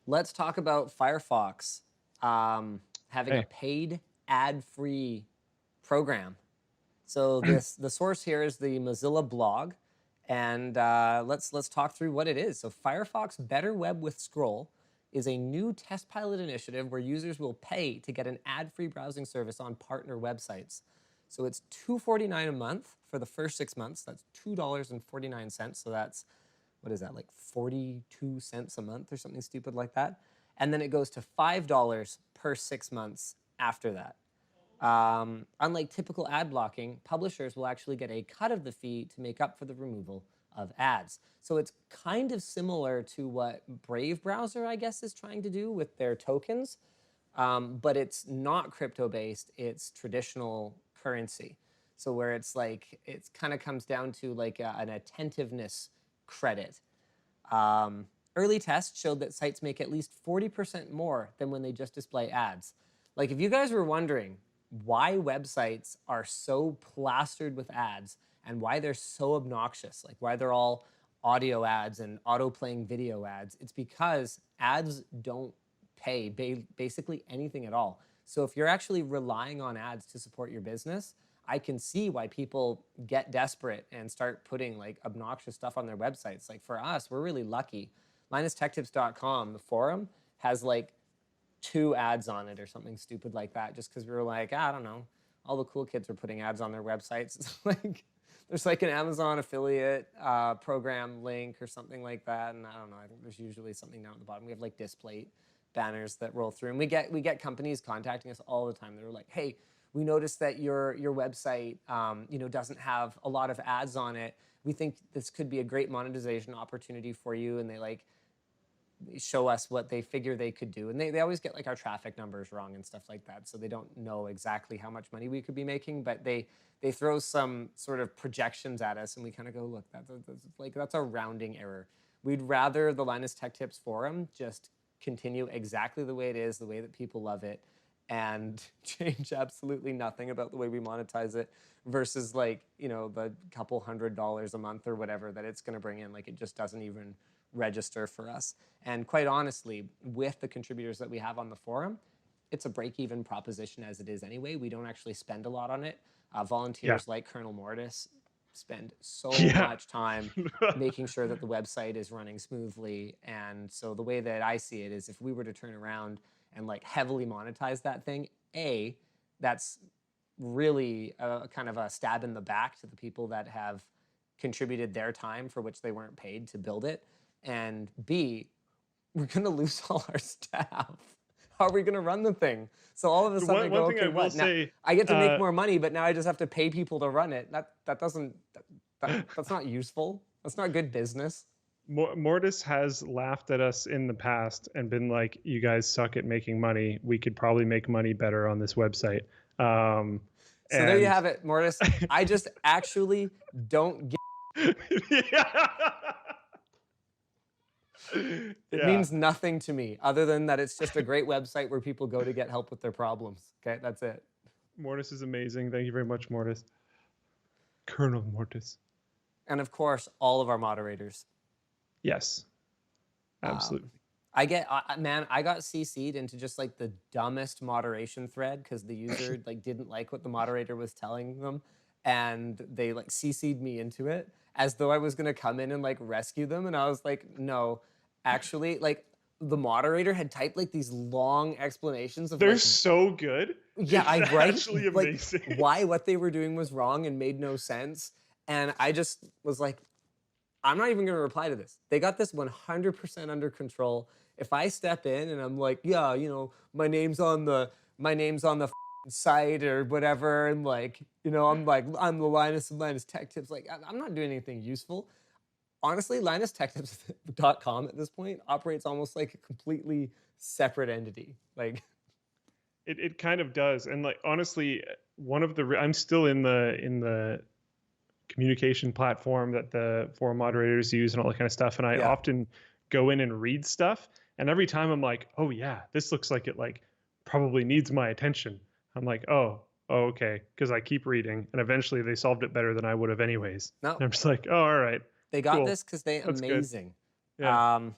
Let's talk about Firefox having a Hey, paid ad-free program. So the source here is the Mozilla blog, and let's talk through what it is. So Firefox Better Web with Scroll is a new test pilot initiative where users will pay to get an ad-free browsing service on partner websites. So it's $2.49 a month for the first 6 months. That's $2.49. So that's, what is that, like 42 cents a month or something stupid like that. And then it goes to $5 per 6 months after that. Unlike typical ad blocking, publishers will actually get a cut of the fee to make up for the removal of ads. So it's kind of similar to what Brave browser, I guess, is trying to do with their tokens, but it's not crypto-based, it's traditional currency. So where it's like, it kind of comes down to like an attentiveness credit. Early tests showed that sites make at least 40% more than when they just display ads. Like, if you guys were wondering why websites are so plastered with ads and why they're so obnoxious, like why they're all audio ads and auto-playing video ads, it's because ads don't pay basically anything at all. So if you're actually relying on ads to support your business, I can see why people get desperate and start putting like obnoxious stuff on their websites. Like for us, we're really lucky. LinusTechTips.com, the forum, has like 2 ads on it or something stupid like that, just because we were like, I don't know, all the cool kids are putting ads on their websites. It's like there's like an Amazon affiliate program link or something like that, and I don't know. I think there's usually something down at the bottom. We have like display banners that roll through, and we get companies contacting us all the time. They're like, hey, we noticed that your website doesn't have a lot of ads on it. We think this could be a great monetization opportunity for you, and they like show us what they figure they could do. And they always get like our traffic numbers wrong and stuff like that. So they don't know exactly how much money we could be making, but they throw some sort of projections at us and we kind of go, look, that's a rounding error. We'd rather the Linus Tech Tips forum just continue exactly the way it is, the way that people love it, and change absolutely nothing about the way we monetize it versus like, the couple $100 a month or whatever that it's going to bring in. Like, it just doesn't even register for us. And quite honestly, with the contributors that we have on the forum, it's a break-even proposition as it is anyway. We don't actually spend a lot on it. yeah, Volunteers like Colonel Mortis spend so yeah. much time making sure that the website is running smoothly. And so the way that I see it is, if we were to turn around and like heavily monetize that thing, that's really kind of a stab in the back to the people that have contributed their time for which they weren't paid to build it. And B, we're going to lose all our staff. How are we going to run the thing? So all of a sudden I One go, thing okay, I will what? Now say, I get to make more money, but now I just have to pay people to run it. That's not useful. That's not good business. Mortis has laughed at us in the past and been like, "You guys suck at making money. We could probably make money better on this website." Um, So there you and have it, Mortis. I just actually don't get yeah, it. yeah. Means nothing to me other than that it's just a great website where people go to get help with their problems. Okay, that's it. Mortis is amazing. Thank you very much, Mortis. Colonel Mortis. And of course, all of our moderators. Yes, absolutely. I got CC'd into just like the dumbest moderation thread because the user like didn't like what the moderator was telling them, and they like CC'd me into it as though I was gonna come in and like rescue them, and I was like, no, actually, like the moderator had typed like these long explanations of They're like, so good. yeah, It's I right, actually like amazing. why what they were doing was wrong and made no sense, and I just was like, I'm not even going to reply to this. They got this 100% under control. If I step in and I'm like, yeah, my name's on the site or whatever, and like, I'm the Linus of Linus Tech Tips. Like, I'm not doing anything useful. Honestly, LinusTechTips.com at this point operates almost like a completely separate entity. Like, It kind of does, and like honestly, one of the I'm still in the communication platform that the forum moderators use and all that kind of stuff, and I yeah, often go in and read stuff, and every time I'm like, oh yeah, this looks like it like probably needs my attention. I'm like, oh okay, because I keep reading, and eventually they solved it better than I would have anyways. no, And I'm just like, oh all right, they got cool, this because they that's good. amazing. Yeah. Um,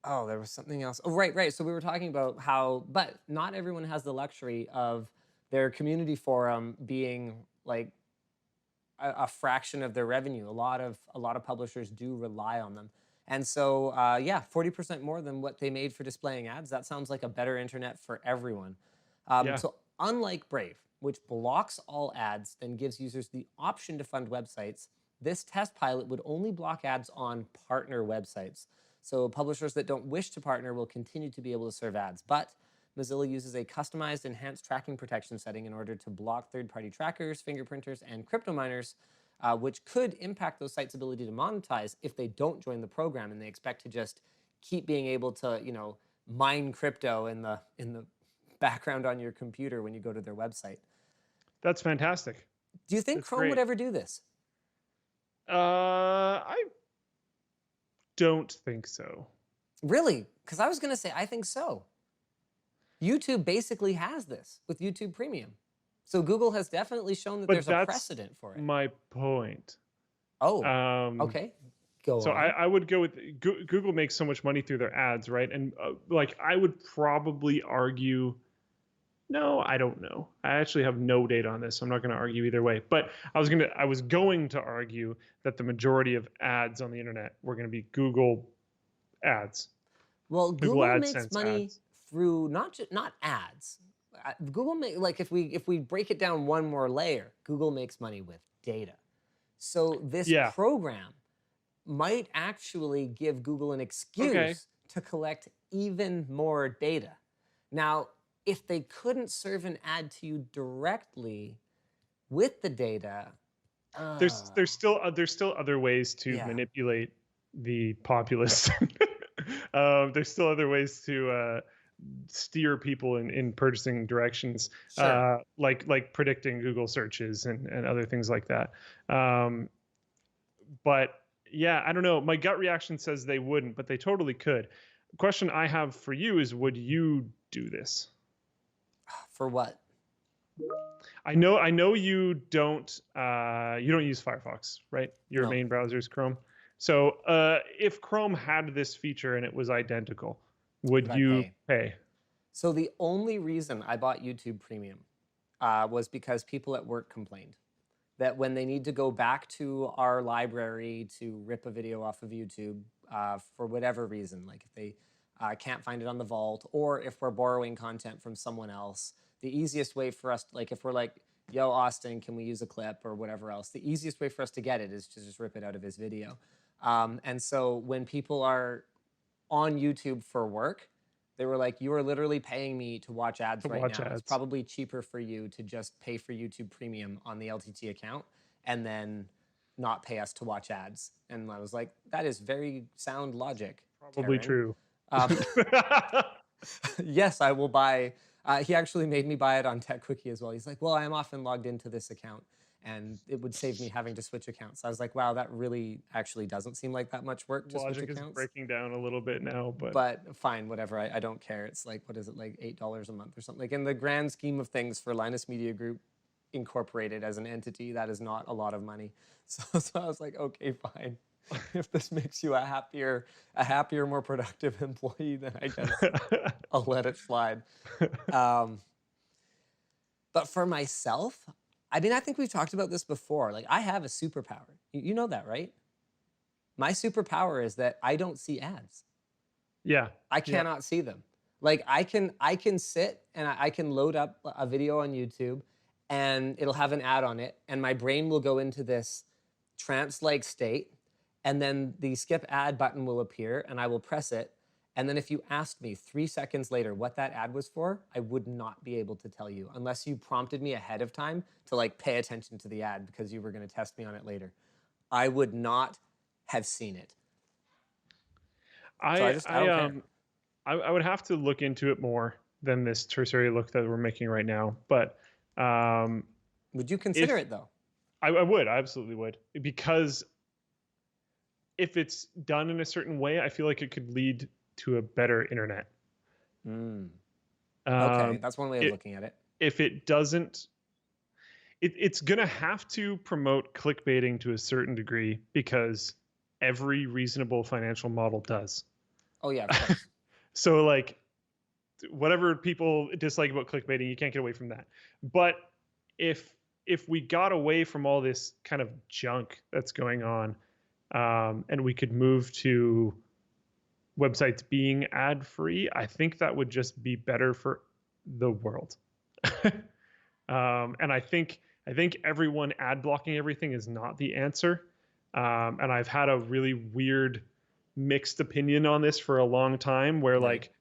Oh, there was something else. Oh, right, right. So we were talking about how, but not everyone has the luxury of their community forum being like a fraction of their revenue. A lot of publishers do rely on them, and so yeah, 40% more than what they made for displaying ads. That sounds like a better internet for everyone. Yeah. So unlike Brave, which blocks all ads, then gives users the option to fund websites, this test pilot would only block ads on partner websites. So publishers that don't wish to partner will continue to be able to serve ads, but Mozilla uses a customized enhanced tracking protection setting in order to block third-party trackers, fingerprinters, and crypto miners, which could impact those sites' ability to monetize if they don't join the program and they expect to just keep being able to, mine crypto in the background on your computer when you go to their website. That's fantastic. Do you think That's Chrome would great. ever do this? I don't think so. Really? Because I was going to say I think so. YouTube basically has this with YouTube Premium. So Google has definitely shown that But there's a that's precedent for it. my point. Oh, Um, okay. Go so on. I would go with Google makes so much money through their ads, right? And like I would probably argue, no, I don't know. I actually have no data on this. So I'm not going to argue either way. But I was going to argue that the majority of ads on the internet were going to be Google ads, Well, Google Google makes AdSense money ads. through not ads. Google make like if we break it down one more layer, Google makes money with data. So this Yeah. program might actually give Google an Okay. excuse to collect even more data. Now, if they couldn't serve an ad to you directly with the data, uh, There's still other ways to yeah, manipulate the populace. There's still other ways to steer people in purchasing directions, sure. like predicting Google searches and other things like that. Um, but yeah, I don't know. My gut reaction says they wouldn't, but they totally could. The question I have for you is, would you do this? For what? I know you don't use Firefox, right? Your No. main browser is Chrome. So if Chrome had this feature and it was identical, Would would I you pay? pay? So the only reason I bought YouTube Premium was because people at work complained that when they need to go back to our library to rip a video off of YouTube for whatever reason, like if they can't find it on the vault or if we're borrowing content from someone else, the easiest way for us, like if we're like, yo, Austin, can we use a clip or whatever else? The easiest way for us to get it is to just rip it out of his video. And so when people are on YouTube for work, they were like, you are literally paying me to watch ads To right watch now. It's ads. probably cheaper for you to just pay for YouTube Premium on the LTT account and then not pay us to watch ads. And I was like, that is very sound logic, Probably Taryn. true. Um, yes, I will buy. He actually made me buy it on TechQuickie as well. He's like, well, I am often logged into this account and it would save me having to switch accounts. I was like, wow, that really actually doesn't seem like that much work to switch Logic is accounts. breaking down a little bit now, but But fine, whatever. I don't care. It's like, what is it, like $8 a month or something? Like in the grand scheme of things for Linus Media Group Incorporated as an entity, that is not a lot of money. So I was like, okay, fine. If this makes you a happier, more productive employee, then I guess I'll let it slide. Um, but for myself, I mean, I think we've talked about this before. Like, I have a superpower. You know that, right? My superpower is that I don't see ads. yeah, I yeah. cannot see them. Like I can sit and I can load up a video on YouTube and it'll have an ad on it and my brain will go into this trance-like state and then the skip ad button will appear and I will press it and then if you asked me 3 seconds later what that ad was for, I would not be able to tell you unless you prompted me ahead of time to like pay attention to the ad because you were going to test me on it later. I would not have seen it. So I don't care. I would have to look into it more than this tertiary look that we're making right now. But um, Would you consider if it though? I would, I absolutely would, because if it's done in a certain way, I feel like it could lead to a better internet. Mm. Okay, Um, that's one way of it, looking at it. if it doesn't, it's gonna have to promote clickbaiting to a certain degree because every reasonable financial model does. Oh yeah, of course. So like whatever people dislike about clickbaiting, you can't get away from that. But if we got away from all this kind of junk that's going on, and we could move to websites being ad free, I think that would just be better for the world. And I think everyone ad blocking everything is not the answer. And I've had a really weird mixed opinion on this for a long time, where Right. like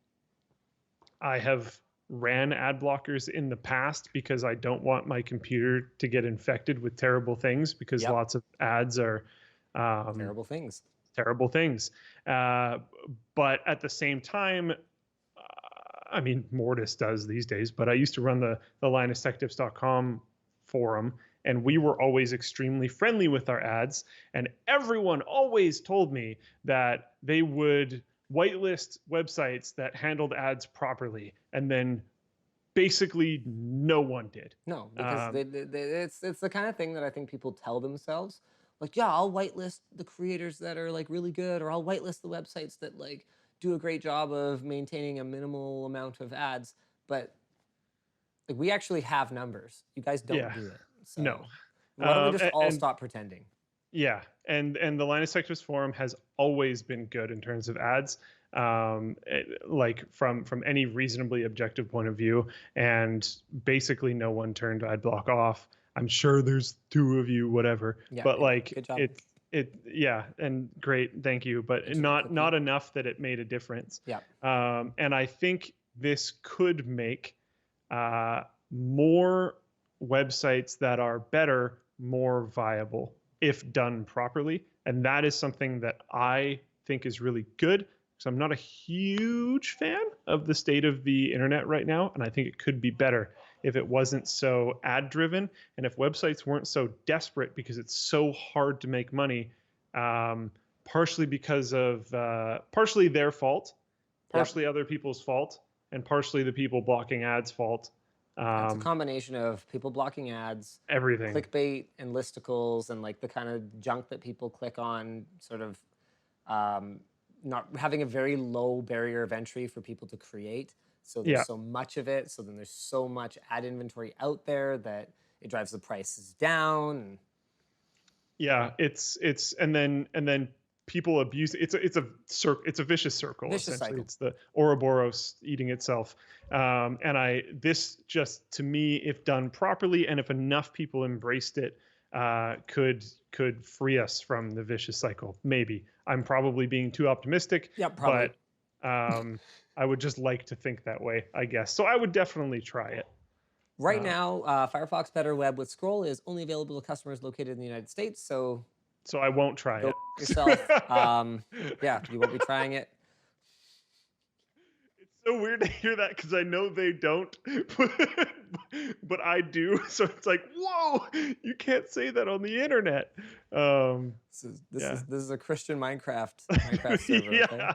I have ran ad blockers in the past because I don't want my computer to get infected with terrible things, because Yep. lots of ads are um, Terrible things. terrible things. Uh, but at the same time, I mean, Mortis does these days, but I used to run the linustechtips.com forum, and we were always extremely friendly with our ads. And everyone always told me that they would whitelist websites that handled ads properly, and then basically no one did. No, because Um, it's the kind of thing that I think people tell themselves, like, yeah, I'll whitelist the creators that are like really good, or I'll whitelist the websites that like do a great job of maintaining a minimal amount of ads. But like, we actually have numbers. You guys don't yeah, do it. no. So why don't we just all And stop pretending? yeah, and the Linus Tech Tips forum has always been good in terms of ads, like from any reasonably objective point of view, and basically no one turned ad block off. I'm sure there's two of you, whatever, Yeah, but like good job. yeah, and great, thank you, but Internet not cookie. enough that it made a difference. Yeah. And I think this could make uh, more websites that are better more viable if done properly. And that is something that I think is really good, because I'm not a huge fan of the state of the internet right now. And I think it could be better if it wasn't so ad driven, and if websites weren't so desperate because it's so hard to make money, partially because of partially their fault, Yep. partially other people's fault, and partially the people blocking ads' fault. Yeah, it's a Um, combination of people blocking ads, everything. clickbait and listicles, and like the kind of junk that people click on, sort of um, not having a very low barrier of entry for people to create. So there's Yeah. so much of it. So then there's so much ad inventory out there that it drives the prices down. Yeah, it's and then people abuse it. It's a vicious circle, Vicious essentially. cycle. It's the Ouroboros eating itself. And I this just, to me, if done properly and if enough people embraced it, could free us from the vicious cycle. Maybe I'm probably being too optimistic, Yeah, probably. but I would just like to think that way, I guess. So I would definitely try it. Right Uh, now, Firefox Better Web with Scroll is only available to customers located in the United States. So so I won't try go it. yourself. Yeah, you won't be trying it. It's so weird to hear that, because I know they don't, but I do. So it's like, whoa, you can't say that on the internet. Um, This is yeah, a Christian Minecraft server. Okay. yeah.